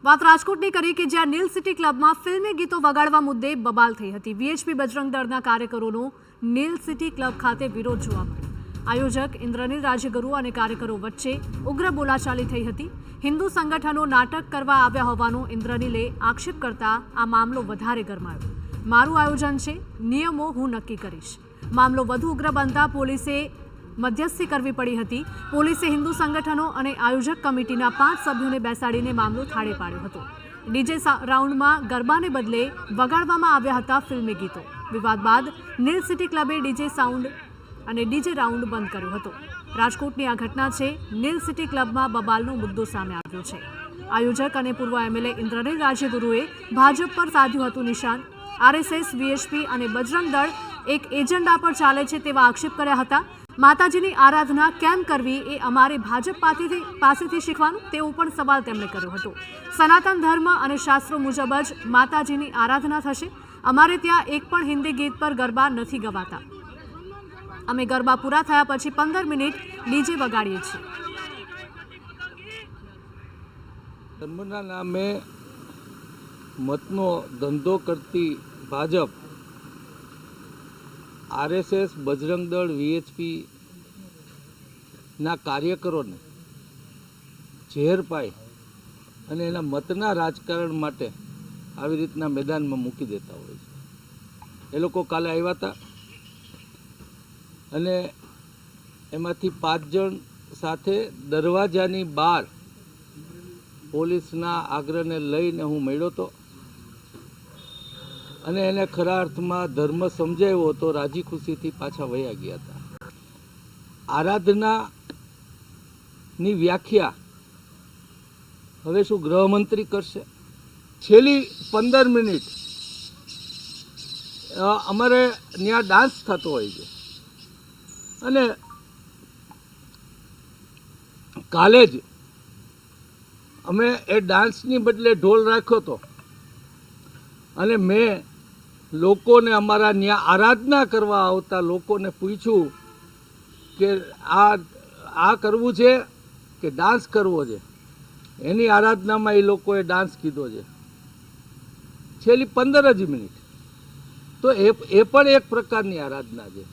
વાત રાજકોટની કરી કે જ્યાં નીલ સિટી ક્લબમાં ફિલ્મી ગીતો વગાડવા મુદ્દે બબાલ થઈ હતી। વીએચપી બજરંગ દળના કાર્યકરોનો નીલ સિટી ક્લબ ખાતે વિરોધ જોવા મળ્યો। આયોજક ઇન્દ્રનીલ રાજ્યગુરુ અને કાર્યકરો વચ્ચે ઉગ્ર બોલાચાલી થઈ હતી। હિન્દુ સંગઠનો નાટક કરવા આવ્યા હોવાનો ઇન્દ્રનીલે આક્ષેપ કરતા આ મામલો વધારે ગરમાયો। મારું આયોજન છે, નિયમો હું નક્કી કરીશ। મામલો વધુ ઉગ્ર બનતા પોલીસે મધ્યસ્થી કરવી પડી હતી। પોલીસે હિન્દુ સંગઠનો અને આયોજક કમિટીના 5 સભ્યોને બેસાડીને મામલો થાળે પાડ્યો હતો। ડીજે રાઉન્ડમાં ગરબાને બદલે વગાડવામાં આવ્યા હતા ફિલ્મી ગીતો। વિવાદ બાદ નીલ સિટી ક્લબે ડીજે સાઉન્ડ અને ડીજે રાઉન્ડ બંધ કર્યો હતો। રાજકોટની આ ઘટના છે। નીલ સિટી ક્લબમાં બબાલનો મુદ્દો સામે આવ્યો છે। આયોજક અને પૂર્વ એમએલએ ઇન્દ્રનીલ રાજ્યગુરુએ ભાજપ પર સાધ્યું હતું નિશાન। આરએસએસ, વીએચપી અને બજરંગ દળ એક એજન્ડા પર ચાલે છે તેવા આક્ષેપ કર્યા હતા। માતાજીની આરાધના કેમ કરવી એ અમારે ભાજપ પાસેથી શીખવાનું તેવો પણ સવાલ તેમણે કર્યો હતો। સનાતન ધર્મ અને શાસ્ત્રો મુજબ જ માતાજીની આરાધના થશે। અમારે ત્યાં એક પણ હિન્દી ગીત પર ગરબા નથી ગવાતા। અમે ગરબા પૂરા થયા પછી 15 મિનિટ ડીજે વગાડીએ છીએ। ધર્મના નામે મતનો ધંધો કરતી ભાજપ, આરએસએસ, બજરંગ દળ, વીએચપી ના કાર્યકરોને ઝેર પાઈ અને એના મતના રાજકારણ માટે આવી રીતના મેદાનમાં મૂકી દેતા હોય છે। એ લોકો કાલે આવ્યા હતા અને એમાંથી 5 જણ સાથે દરવાજાની બહાર પોલીસના આગ્રહને લઈને હું મળ્યો હતો અને એને ખરા અર્થમાં ધર્મ સમજાવ્યો તો રાજી ખુશીથી પાછા વયા ગયા હતા। આરાધનાની વ્યાખ્યા હવે શું ગૃહમંત્રી કરશે? છેલ્લી 15 મિનિટ અમારે ત્યાં ડાન્સ થતો હોય છે અને કાલે જ અમે એ ડાન્સની બદલે ઢોલ રાખ્યો હતો અને મેં લોકોને, અમારા ત્યાં આરાધના કરવા આવતા લોકોને પૂછ્યું કે આ કરવું છે કે ડાન્સ કરવો છે? એની આરાધનામાં એ લોકોએ ડાન્સ કીધો છે છેલ્લી 15 જ મિનિટ। તો એ પણ એક પ્રકારની આરાધના છે।